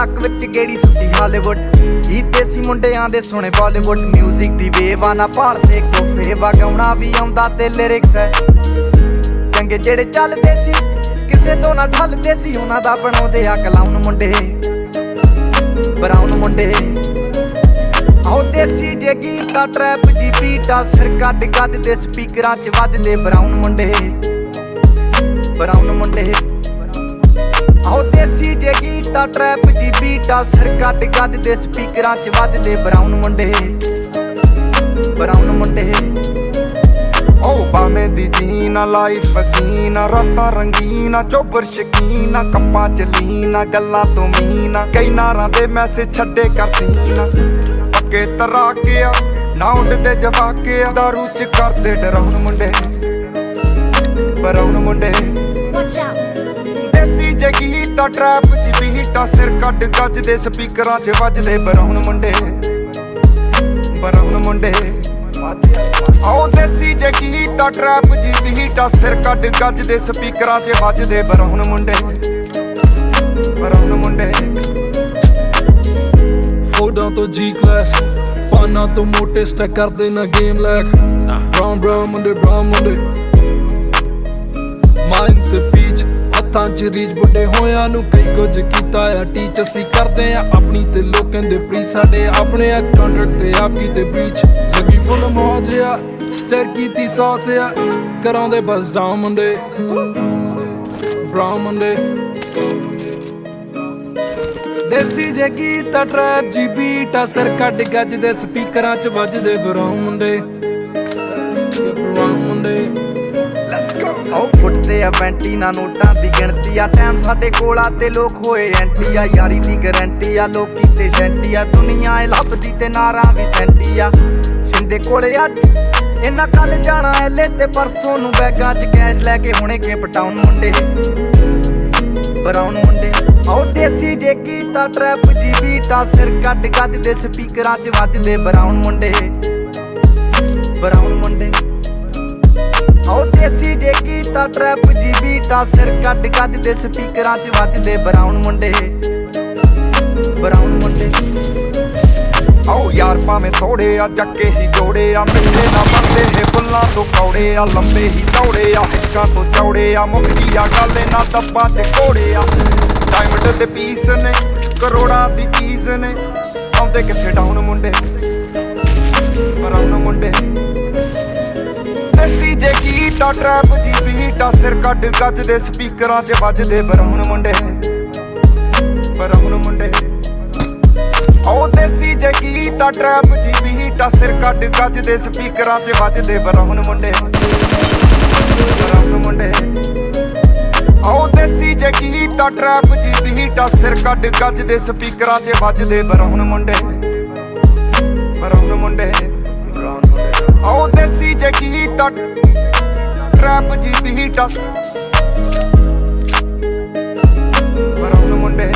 Truck ਵਿੱਚ ਗੇੜੀ ਸੁੱਟੀ Hollywood ਹੀ ਦੇਸੀ ਮੁੰਡਿਆਂ ਦੇ ਸੁਣੇ ਬਾਲੀਵੁੱਡ ਮਿਊਜ਼ਿਕ ਦੀ ਵੇਵਾ ਨਾ ਭਾਲਦੇ ਕੋਫੇ ਵਗਾਉਣਾ ਵੀ ਆਉਂਦਾ ਤੇ ਲਿਰਿਕਸ ਹੈ ਚੰਗੇ ਜਿਹੜੇ ਚੱਲਦੇ ਸੀ ਕਿਸੇ ਤੋਂ ਨਾ ਠੱਲਦੇ ਸੀ ਉਹਨਾਂ ਦਾ ਬਣਾਉਂਦੇ ਆ ਕਲਾਉਨ ਮੁੰਡੇ ਬਰਾਊਨ ਮੁੰਡੇ ਆਉ ਦੇਸੀ ਜੇ ਗੀਤਾ ਟਰੈਪ ਜੀ ਬੀਟਾ ਸਿਰ ਕੱਢ ਗੱਜਦੇ ਸਪੀਕਰਾਂ 'ਚ ਵੱਜਦੇ ਬਰਾਊਨ ਮੁੰਡੇ ਆਉ ਦੇਸੀ ਜੇ ਗੀਤਾ ਟਰੈਪ ਜੀ ਬੀਟਾ ਸਿਰ ਕੱਢ ਗੱਜਦੇ ਸਪੀਕਰਾਂ 'ਚ ਵੱਜਦੇ ਬਰਾਊਨ ਮੁੰਡੇ ਓ ਬਾਵੇਂ ਦੀ ਜੀਨਾ ਲਾਈਫ ਹਸੀਨਾ ਰਾਤਾਂ ਰੰਗੀਨਾ ਚੋਬਰ ਸ਼ਕੀਨਾ ਕੱਪਾਂ ਚ ਲੀਨਾ ਗੱਲਾਂ ਤੋਂ ਮੀਨਾ ਕਈ ਨਾਰਾਂ ਦੇ ਮੈਸੇਜ ਛੱਡੇ ਕਰ ਸੀਨਾ ਪੱਕੇ ਤਰਾਕਿਆ ਨਾ ਉੱਡਦੇ ਜਵਾਕਿਆ ਦਾਰੂ ਚ ਕਰਦੇ ਡਰਾਉਣ ਮੁੰਡੇ ਬਰਾਉਨ ਮੁੰਡੇ ਦੇਸੀ ਜੇ ਗੀਤਾ ਟਰੈਪ ਜੀ ਬੀਟਾ ਸਿਰ ਕੱਢ ਗੱਜਦੇ ਸਪੀਕਰਾਂ 'ਚ ਵੱਜਦੇ ਬਰਾਉਨ ਮੁੰਡੇ ਆਉ ਦੇਸੀ ਜੇ ਗੀਤਾ ਟਰੈਪ ਜੀ ਬੀਟਾ ਸਿਰ ਕੱਢ ਗੱਜਦੇ ਸਪੀਕਰਾਂ 'ਚ ਵੱਜਦੇ ਬਰਾਉਨ ਮੁੰਡੇ ਫੋਡਾਂ ਤੋਂ ਜੀ ਕਲਾਸ ਪਾਨਾਂ ਤੋਂ ਮੋਟੇ ਸਟੈਕ ਕਰਦੇ ਨਾ ਗੇਮ ਲੈਕ ਬਰਾਊਨ ਮੁੰਡੇ ਮਾਈਂਡ ਤੇ ਪੀਚ ਹੱਥਾਂ 'ਚ ਰੀਚ ਵੱਡੇ ਹੋਇਆਂ ਨੂੰ ਕਈ ਕੁਝ ਕੀਤਾ ਆ ਟੀਚ ਅਸੀਂ ਕਰਦੇ ਆ ਆਪਣੀ ਤੇ ਲੋਕਾਂ ਦੇ ਪ੍ਰੀ ਸਾਡੇ ਆਪਣੇ ਆ ਕੰਟਰੈਕਟ ਤੇ ਆਪ ਕੀਤੇ ਬ੍ਰੀਚ ਲੱਗੀ ਫੁੱਲ ਮੌਜ ਆ ਸਟਰ ਕੀਤੀ ਸੌਸ ਆ ਕਰਾਉਂਦੇ ਬਸ ਡਾਊਨ ਮੁੰਡੇ ਬਰਾਊਨ ਮੁੰਡੇ ਦੇਸੀ ਜੇ ਗੀਤਾ ਟਰੈਪ ਜੀ ਬੀਟਾ ਸਿਰ ਕੱਢ ਗੱਜਦੇ ਸਪੀਕਰਾਂ 'ਚ ਵੱਜਦੇ ਬਰਾਊਨ ਮੁੰਡੇ ਆਉ ਫੁੱਟਦੇ ਆ ਵੈਂਟੀ ਨਾ ਨੋਟਾਂ ਦੀ ਗਿਣਤੀ ਆ ਟਾਈਮ ਸਾਡੇ ਕੋਲ ਆ ਤੇ ਲੋਕ ਹੋਏ ਐਂਟੀ ਆ ਯਾਰੀ ਦੀ ਗਰੰਟੀ ਆ ਲੋਕੀ ਤੇ ਸੈਂਟੀ ਆ ਦੁਨੀਆ ਏ ਲੱਭਦੀ ਤੇ ਨਾਰਾਂ ਵੀ ਸੈਂਟੀ ਆ ਸਿੰਦੇ ਕੋਲੇ ਅੱਜ ਇਹਨਾਂ ਕੱਲ ਜਾਣਾ ਐਲੇ ਤੇ ਪਰਸੋਂ ਨੂੰ ਬੈਗਾਂ 'ਚ ਕੈਸ਼ ਲੈ ਕੇ ਹੁਣੇ ਕੇ ਪਟਾਉਣ ਮੁੰਡੇ ਬਰਾਊਨ ਮੁੰਡੇ ਆਉ ਦੇਸੀ ਜੇ ਗੀਤਾ ਟਰੈਪ ਜੀ ਬੀਟਾ ਸਿਰ ਕੱਢ ਗੱਜਦੇ ਸਪੀਕਰਾਂ 'ਚ ਵੱਜਦੇ ਬਰਾਊਨ ਮੁੰਡੇ ਆਉ ਦੇਸੀ ਜੇ ਗੀਤਾ ਟਰੈਪ ਜੀ ਬੀਟਾ ਸਿਰ ਕੱਢ ਗੱਜਦੇ ਸਪੀਕਰਾਂ 'ਚ ਵੱਜਦੇ ਬਰਾਊਨ ਮੁੰਡੇ ਆਓ ਯਾਰ ਭਾਵੇਂ ਥੋੜੇ ਆ ਜੱਕੇ ਹੀ ਜੋੜੇ ਆ ਮਿੱਠੇ ਨਾ ਬੰਦੇ ਹੈ ਬੁੱਲਾਂ ਤੋਂ ਕੌੜੇ ਆ ਲੰਬੇ ਹੀ ਦੌੜੇ ਆ ਹਿੱਕਾਂ ਤੋਂ ਚੌੜੇ ਆ ਮੁੱਕਦੀ ਆ ਗੱਲ ਨਾ ਦੱਬਾਂ 'ਚ ਘੋੜੇ ਆ ਡਾਇਮੰਡ ਦੇ ਪੀਸ ਨੇ ਕਰੋੜਾਂ ਦੀ ਚੀਜ਼ ਨੇ ਆਉਂਦੇ ਕਿੱਥੇ ਡਾਊਨ ਮੁੰਡੇ ਬਰਾਊਨ ਮੁੰਡੇ ਦੇਸੀ ਜੇ ਗੀਤਾ ਟਰੈਪ ਜੀ ਬੀਟਾ ਸਿਰ ਕੱਢ ਗੱਜਦੇ ਸਪੀਕਰਾਂ 'ਚ ਵੱਜਦੇ ਬਰਾਊਨ ਮੁੰਡੇ ਆਉ ਦੇਸੀ ਜੇ ਗੀਤਾ ਟਰੈਪ ਜੀ ਬੀਟਾ ਸਿਰ ਕੱਢ ਗੱਜਦੇ ਸਪੀਕਰਾਂ 'ਚ ਵੱਜਦੇ ਬਰਾਊਨ ਮੁੰਡੇ ਆਉ ਦੇਸੀ ਜੇ ਗੀਤਾ ਟਰੈਪ ਜੀ ਬੀਟਾ ਸਿਰ ਕੱਢ ਗੱਜਦੇ ਸਪੀਕਰਾਂ 'ਚ ਵੱਜਦੇ ਬਰਾਊਨ ਮੁੰਡੇ ਆਉ ਦੇਸੀ ਜੇ ਗੀਤਾ ਟਰੈਪ ਜੀ ਬੀਟਾ ਬਰਾਊਨ ਮੁੰਡੇ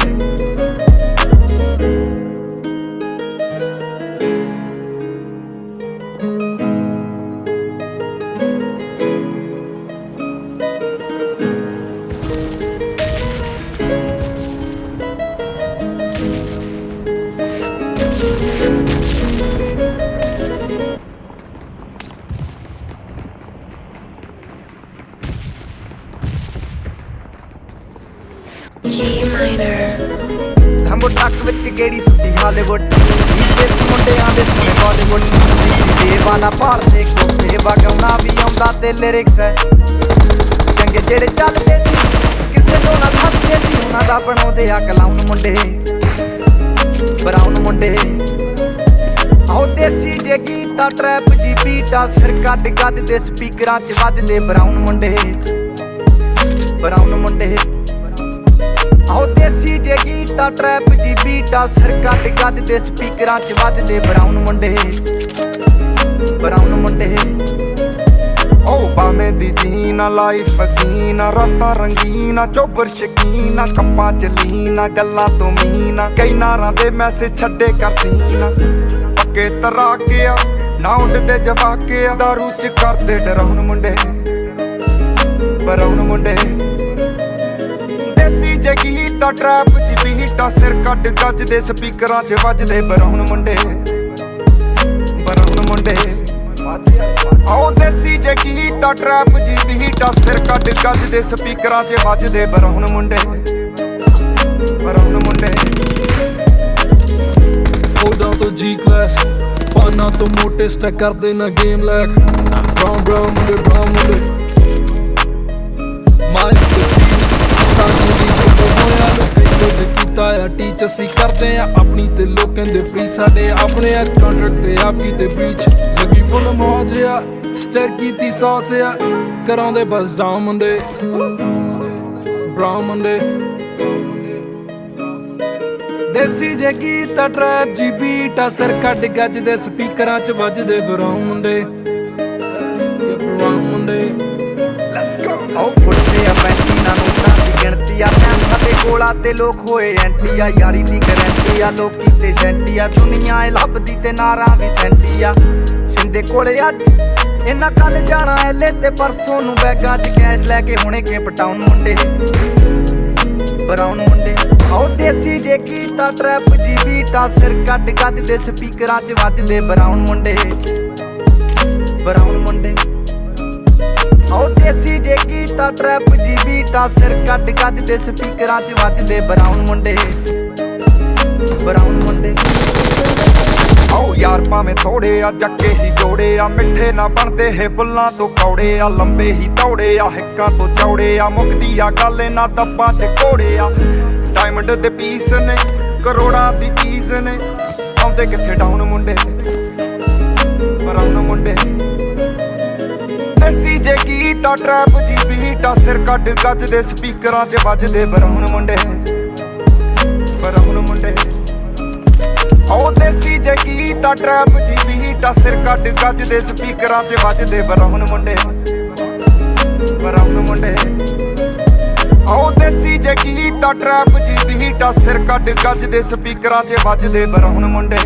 ਲੰਬੋ ਟਰੱਕ ਵਿੱਚ ਗੇੜੀ ਸੁੱਟੀ ਹਾਲੀਵੁੱਡ ਹੀ ਦੇਸੀ ਮੁੰਡਿਆਂ ਦੇ ਸੁਣੇ ਬਾਲੀਵੁੱਡ ਵੇਵਾ ਨਾ ਭਾਲਦੇ ਕੋਫੇ ਵਗਾਉਣਾ ਵੀ ਆਉਂਦਾ ਤੇ ਲਿਰਿਕਸ ਹੈ ਚੰਗੇ ਜਿਹੜੇ ਚੱਲਦੇ ਸੀ ਕਿਸੇ ਤੋਂ ਨਾ ਠੱਲਦੇ ਸੀ ਉਹਨਾਂ ਦਾ ਬਣਾਉਂਦੇ ਆ ਕਲਾਉਨ ਮੁੰਡੇ ਬਰਾਊਨ ਮੁੰਡੇ ਆਉ ਦੇਸੀ ਜੇ ਗੀਤਾ ਟਰੈਪ ਜੀ ਬੀਟਾ ਸਿਰ ਕੱਢ ਗੱਜਦੇ ਸਪੀਕਰਾਂ 'ਚ ਵੱਜਦੇ ਬਰਾਊਨ ਮੁੰਡੇ ਆਉ ਦੇਸੀ ਜੇ ਗੀਤਾ ਟਰੈਪ ਜੀ ਬੀਟਾ ਸਿਰ ਕੱਢ ਗੱਜਦੇ ਸਪੀਕਰਾਂ 'ਚ ਵੱਜਦੇ ਬਰਾਊਨ ਮੁੰਡੇ ਓ ਬਾਵੇਂ ਦੀ ਜੀਨਾ ਲਾਈਫ ਹਸੀਨਾ ਰਾਤਾਂ ਰੰਗੀਨਾ ਚੋਬਰ ਸ਼ਕੀਨਾ ਕੱਪਾਂ ਚ ਲੀਨਾ ਗੱਲਾਂ ਤੋਂ ਮੀਨਾ ਕਈ ਨਾਰਾਂ ਦੇ ਮੈਸੇਜ ਛੱਡੇ ਕਰ ਸੀਨਾ ਪੱਕੇ ਤਰਾਕਿਆ ਨਾ ਉੱਡਦੇ ਜਵਾਕਿਆ ਦਾਰੂ ਚ ਕਰਦੇ ਡਰਾਉਣ ਮੁੰਡੇ ਬਰਾਊਨ ਮੁੰਡੇ ਦੇਸੀ ਜੇ ਗੀਤਾ ਟਰੈਪ ਜੀ ਬੀਟਾ ਸਿਰ ਕੱਢ ਗੱਜਦੇ ਸਪੀਕਰਾਂ 'ਚ ਵੱਜਦੇ ਬਰਾਉਨ ਮੁੰਡੇ ਆਓ ਦੇਸੀ ਜੇ ਗੀਤਾ ਟਰੈਪ ਜੀ ਬੀਟਾ ਸਿਰ ਕੱਢ ਗੱਜਦੇ ਸਪੀਕਰਾਂ 'ਚ ਵੱਜਦੇ ਬਰਾਉਨ ਮੁੰਡੇ ਫੋਟਾਂ ਤੋਂ ਜੀ ਕਲਾਸ ਪਾਨਾ ਤੋਂ ਮੋਟੇ ਸਟੈਕ ਕਰਦੇ ਨਾ ਗੇਮ ਲੈਕ ਬਰਾਉਨ ਮੁੰਡੇ ਮਾਈਕ ਤੇ ਤਾਂ ਜਿਹੜੀ ਹੋਇਆ ਨੂੰ ਕਈ ਕੁਝ ਕੀਤਾ ਆ ਟੀਚ ਅਸੀਂ ਕਰਦੇ ਆ ਆਪਣੀ ਤੇ ਲੋਕਾਂ ਦੇ ਫ੍ਰੀ ਸਾਡੇ ਆਪਣੇ ਆ ਕੰਟਰੈਕਟ ਤੇ ਆਪ ਕੀਤੇ ਬ੍ਰੀਚ ਲੱਗੀ ਫੁੱਲ ਮੌਜ ਆ ਸਟਰ ਕੀਤੀ ਸੌਸ ਆ ਕਰਾਉਂਦੇ ਬਸ ਡਾਊਨ ਮੁੰਡੇ ਬਰਾਊਨ ਮੁੰਡੇ ਦੇਸੀ ਜੇ ਗੀਤਾ ਟਰੈਪ ਜੀ ਬੀਟਾ ਸਿਰ ਕੱਢ ਗੱਜਦੇ ਸਪੀਕਰਾਂ 'ਚ ਵੱਜਦੇ ਬਰਾਊਨ ਮੁੰਡੇ ਆਓ ਕੁੱਟਦੇ ਆ ਪੈਂਟੀਆਂ ਨੋਟਾਂ ਦੀ ਗਿਣਤੀ ਆ ਟਾਈਮ ਸਾਡੇ ਕੋਲਾ ਤੇ ਲੋਕ ਹੋਏ ਐਂਟੀ ਆ ਯਾਰੀ ਦੀ ਗਰੰਟੀ ਆ ਲੋਕੀ ਤੇ ਸੈਂਟੀ ਆ ਦੁਨੀਆ ਏ ਲੱਭਦੀ ਤੇ ਨਾਰਾਂ ਵੀ ਸੈਂਟੀ ਆ ਸ਼ਿੰਦੇ ਕੋਲੇ ਅੱਜ ਇਹਨਾਂ ਕੱਲ ਜਾਣਾ ਐਲੇ ਤੇ ਪਰਸੋਂ ਨੂੰ ਬੈਗਾਂ 'ਚ ਕੈਸ਼ ਲੈ ਕੇ ਹੁਣੇ ਕੇਪ ਟਾਊਨ ਮੁੰਡੇ ਬਰਾਊਨ ਮੁੰਡੇ ਆਓ ਦੇਸੀ ਜੇ ਕੀਤਾ ਟਰੈਪ ਜੀ ਬੀਟਾ ਸਿਰ ਕੱਢ ਗੱਜਦੇ ਸਪੀਕਰਾਂ 'ਚ ਵੱਜਦੇ ਬਰਾਊਨ ਮੁੰਡੇ ਆਓ ਦੇਸੀ ਜੇ ਕੀਤਾ ਟਰੈਪ ਜੀ ਬੀਟਾ ਸਿਰ ਕੱਢ ਗੱਜਦੇ ਸਪੀਕਰਾਂ 'ਚ ਵੱਜਦੇ ਬਰਾਊਨ ਮੁੰਡੇ ਆਓ ਯਾਰ ਭਾਵੇਂ ਥੋੜੇ ਆ ਜੱਕੇ ਹੀ ਜੋੜੇ ਆ ਮਿੱਠੇ ਨਾ ਬਣਦੇ ਇਹ ਬੁੱਲਾਂ ਤੋਂ ਕੌੜੇ ਆ ਲੰਬੇ ਹੀ ਦੌੜੇ ਆ ਹਿੱਕਾਂ ਤੋਂ ਚੌੜੇ ਆ ਮੁੱਕਦੀ ਆ ਗੱਲ ਇਹਨਾਂ ਦੱਬਾਂ 'ਚ ਘੋੜੇ ਆ ਡਾਇਮੰਡ ਦੇ ਪੀਸ ਨੇ ਕਰੋੜਾਂ ਦੀ ਚੀਜ਼ ਨੇ ਆਉਂਦੇ ਕਿੱਥੇ ਡਾਊਨ ਮੁੰਡੇ ਬਰਾਊਨ ਮੁੰਡੇ ਦੇਸੀ ਜੇ ਗੀਤਾ ਟਰੈਪ ਜੀ ਬੀਟਾ ਸਿਰ ਕੱਢ ਗੱਜਦੇ ਸਪੀਕਰਾਂ 'ਚ ਵੱਜਦੇ ਬਰਾਊਨ ਮੁੰਡੇ ਆਓ ਦੇਸੀ ਜੇ ਗੀਤਾ ਟਰੈਪ ਜੀ ਬੀਟਾ ਸਿਰ ਕੱਢ ਗੱਜਦੇ ਸਪੀਕਰਾਂ 'ਚ ਵੱਜਦੇ ਬਰਾਊਨ ਮੁੰਡੇ ਆਓ ਦੇਸੀ ਜੇ ਗੀਤਾ ਟਰੈਪ ਜੀ ਬੀਟਾ ਸਿਰ ਕੱਢ ਗੱਜਦੇ ਸਪੀਕਰਾਂ 'ਚ ਵੱਜਦੇ ਬਰਾਊਨ ਮੁੰਡੇ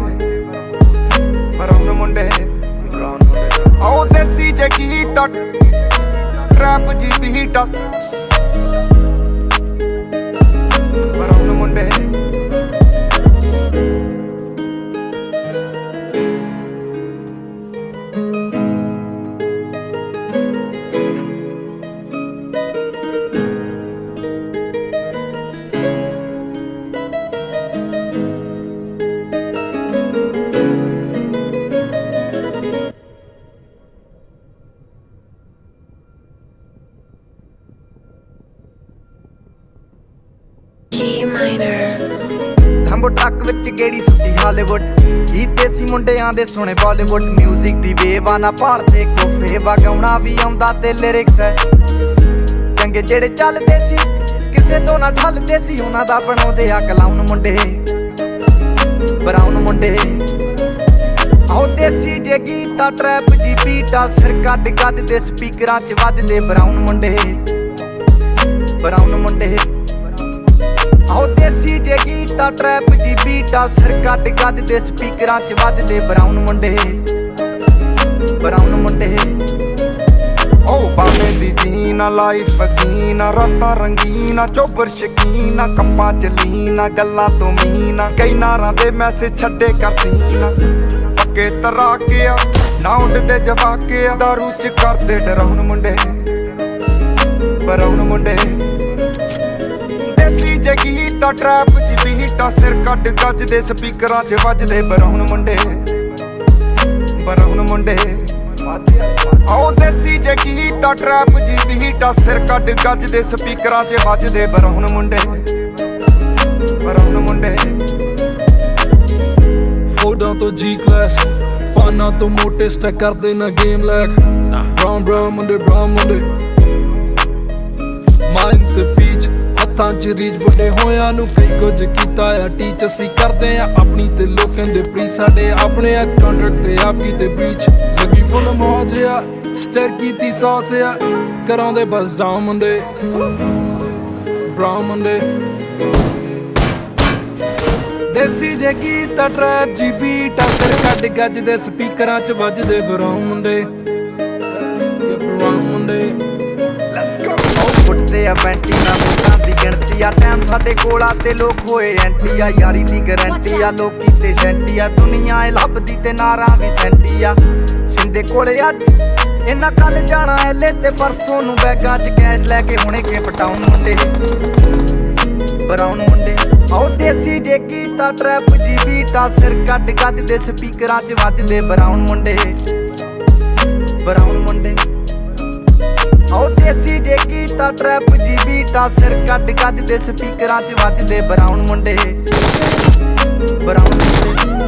ਆਓ ਦੇਸੀ ਜੇ ਗੀਤਾ ਟਰੈਪ ਜੀ ਬੀਟਾ ਬਰਾਊਨ ਮੁੰਡੇ ਹੰਬੋ ਟਰੱਕ ਵਿੱਚ ਗੇੜੀ ਸੁੱਟੀ ਹਾਲੀਵੁੱਡ ਇਹ ਦੇਸੀ ਮੁੰਡਿਆਂ ਦੇ ਸੁਣੇ ਬਾਲੀਵੁੱਡ ਮਿਊਜ਼ਿਕ ਦੀ ਵੇਵ ਆ ਨਾ ਭਾਲਦੇ ਕੋਫੇ ਵਗਾਉਣਾ ਵੀ ਆਉਂਦਾ ਤੇ ਲਿਰਿਕਸ ਹੈ ਚੰਗੇ ਜਿਹੜੇ ਚੱਲਦੇ ਸੀ ਕਿਸੇ ਤੋਂ ਨਾ ਠੱਲਦੇ ਸੀ ਉਹਨਾਂ ਦਾ ਬਣਾਉਂਦੇ ਆ ਕਲਾਉਨ ਮੁੰਡੇ ਬਰਾਊਨ ਮੁੰਡੇ ਆਓ ਦੇਸੀ ਜੇ ਗੀਤਾ ਟਰੈਪ ਜੀ ਬੀਟਾ ਸਿਰ ਕੱਢ ਗੱਜਦੇ ਸਪੀਕਰਾਂ 'ਚ ਵੱਜਦੇ ਬਰਾਊਨ ਮੁੰਡੇ ਆਓ ਦੇਸੀ ਜੇ ਗੀਤਾ ਟਰੈਪ ਜੀ ਬੀਟਾ ਸਿਰ ਕੱਢ ਗੱਜਦੇ ਸਪੀਕਰਾਂ 'ਚ ਵੱਜਦੇ ਬਰਾਊਨ ਮੁੰਡੇ ਓ ਬਾਲੇ ਦੀ ਜੀਨਾ ਲਾਈਫ ਹਸੀਨਾ ਰਾਤਾਂ ਰੰਗੀਨਾ ਚੋਬਰ ਸ਼ਕੀਨਾ ਕੰਪਾਂ ਚ ਲੀਨਾ ਗੱਲਾਂ ਤੋਂ ਮੀਨਾ ਕਈ ਨਾਰਾਂ ਦੇ ਮੈਸੇਜ ਛੱਡੇ ਕਰ ਸੀਨਾ ਪੱਕੇ ਤਰਾਕੇ ਆ ਨਾ ਉੱਡਦੇ ਜਵਾਕੇ ਆ ਦਾਰੂ ਚ ਕਰਦੇ ਡਰਾਉਣ ਮੁੰਡੇ ਬਰਾਉਣ ਮੁੰਡੇ ਦੇਸੀ ਜੇ ਗੀਤਾ ਟਰੈਪ ਜੀ ਬੀਟਾ ਸਿਰ ਕੱਢ ਗੱਜਦੇ ਸਪੀਕਰਾਂ 'ਚ ਵੱਜਦੇ ਬਰਾਉਨ ਮੁੰਡੇ ਆਓ ਦੇਸੀ ਜੇ ਗੀਤਾ ਟਰੈਪ ਜੀ ਬੀਟਾ ਸਿਰ ਕੱਢ ਗੱਜਦੇ ਸਪੀਕਰਾਂ 'ਚ ਵੱਜਦੇ ਬਰਾਉਨ ਮੁੰਡੇ ਫੋਟਾਂ ਤੋਂ ਜੀ ਕਲਾਸ ਪਾਨਾ ਤੋਂ ਮੋਟੇ ਸਟੈਕ ਕਰਦੇ ਨਾ ਗੇਮ ਲੈਕ ਬਰਾਊਨ ਮੁੰਡੇ ਮਾਈਕ ਤੇ ਪੀਚ ਹੱਥਾਂ 'ਚ ਰੀਚ ਵੱਡੇ ਹੋਇਆਂ ਨੂੰ ਕਈ ਕੁਝ ਕੀਤਾ ਆ ਟੀਚ ਅਸੀਂ ਕਰਦੇ ਆ ਆਪਣੀ ਤੇ ਲੋਕਾਂ ਦੇ ਫ੍ਰੀ ਸਾਡੇ ਆਪਣੇ ਆ ਕੰਟਰੈਕਟ ਤੇ ਆਪ ਕੀਤੇ ਬ੍ਰੀਚ ਲੱਗੀ ਫੁੱਲ ਮੌਜ ਆ ਸਟਰ ਕੀਤੀ ਸੌਸ ਆ ਕਰਾਉਂਦੇ ਬਸ ਡਾਊਨ ਮੁੰਡੇ ਬਰਾਊਨ ਮੁੰਡੇ ਦੇਸੀ ਜੇ ਗੀਤਾ ਟਰੈਪ ਜੀ ਬੀਟਾ ਸਿਰ ਕੱਢ ਗੱਜਦੇ ਸਪੀਕਰਾਂ 'ਚ ਵੱਜਦੇ ਬਰਾਊਨ ਮੁੰਡੇ ਕੁੱਟਦੇ ਆ ਪੈਂਟੀਆਂ ਨੋਟਾਂ ਦੀ ਗਿਣਤੀ ਆ ਟਾਈਮ ਸਾਡੇ ਕੋਲ ਆ ਤੇ ਲੋਕ ਹੋਏ ਐਂਟੀ ਆ ਯਾਰੀ ਦੀ ਗਰੰਟੀ ਆ ਲੋਕੀ ਤੇ ਸੈਂਟੀ ਆ ਦੁਨੀਆ ਏ ਲੱਭਦੀ ਤੇ ਨਾਰਾਂ ਵੀ ਸੈਂਟੀ ਆ ਸ਼ਿੰਦੇ ਕੋਲੇ ਅੱਜ ਇਹਨਾਂ ਕੱਲ ਜਾਣਾ ਐਲੇ ਤੇ ਪਰਸੋਂ ਨੂੰ ਬੈਗਾਂ 'ਚ ਕੈਸ਼ ਲੈ ਕੇ ਹੁਣੇ ਕੇ ਪਟਾਉਣ ਮੁੰਡੇ ਬਰਾਉਨ ਮੁੰਡੇ ਆਓ ਦੇਸੀ ਜੇ ਕੀਤਾ ਟਰੈਪ ਜੀ ਬੀਟਾ ਸਿਰ ਕੱਢ ਗੱਜ ਦੇ ਸਪੀਕਰਾਂ 'ਚ ਵੱਜਦੇ ਬਰਾਉਨ ਮੁੰਡੇ ਬਰਾਉਨ ਮੁੰਡੇ ਆਓ ਦੇਸੀ ਜੇ ਕੀਤਾ ਟਰੈਪ ਜੀ ਬੀਟਾ ਸਿਰ ਕੱਢ ਗੱਜ ਦੇ ਸਪੀਕਰਾਂ 'ਚ ਵੱਜਦੇ ਬਰਾਉਨ ਮੁੰਡੇ ਬਰਾਉਨ ਮੁੰਡੇ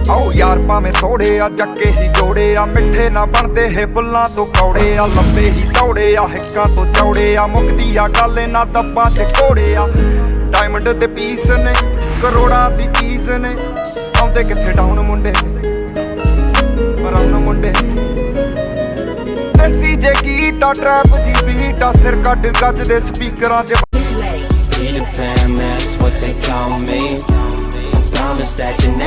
ਆਓ ਯਾਰ ਭਾਵੇਂ ਥੋੜੇ ਆ ਜੱਕੇ ਹੀ ਜੋੜੇ ਆ ਮਿੱਠੇ ਨਾ ਬਣਦੇ ਹੈ ਬੁੱਲਾਂ ਤੋਂ ਕੌੜੇ ਆ ਲੰਬੇ ਹੀ ਦੌੜੇ ਆ ਹਿੱਕਾਂ ਤੋਂ ਚੌੜੇ ਆ ਮੁੱਕਦੀ ਆ ਗੱਲ ਇਹਨਾਂ ਦੱਬਾਂ 'ਚ ਘੋੜੇ ਆ ਡਾਇਮੰਡ ਦੇ ਪੀਸ ਨੇ ਕਰੋੜਾਂ ਦੀ ਚੀਜ਼ ਨੇ ਆਉਂਦੇ ਕਿੱਥੇ ਡਾਊਨ ਮੁੰਡੇ ਬਰਾਉਨ ਮੁੰਡੇ ਦੇਸੀ ਜੇ ਗੀਤਾ ਟਰੈਪ ਜੀ ਬੀਟਾ ਸਿਰ ਕੱਢ ਗੱਜ ਦੇ ਸਪੀਕਰਾਂ 'ਚ Peter Pan, that's what they call me. I promise that you never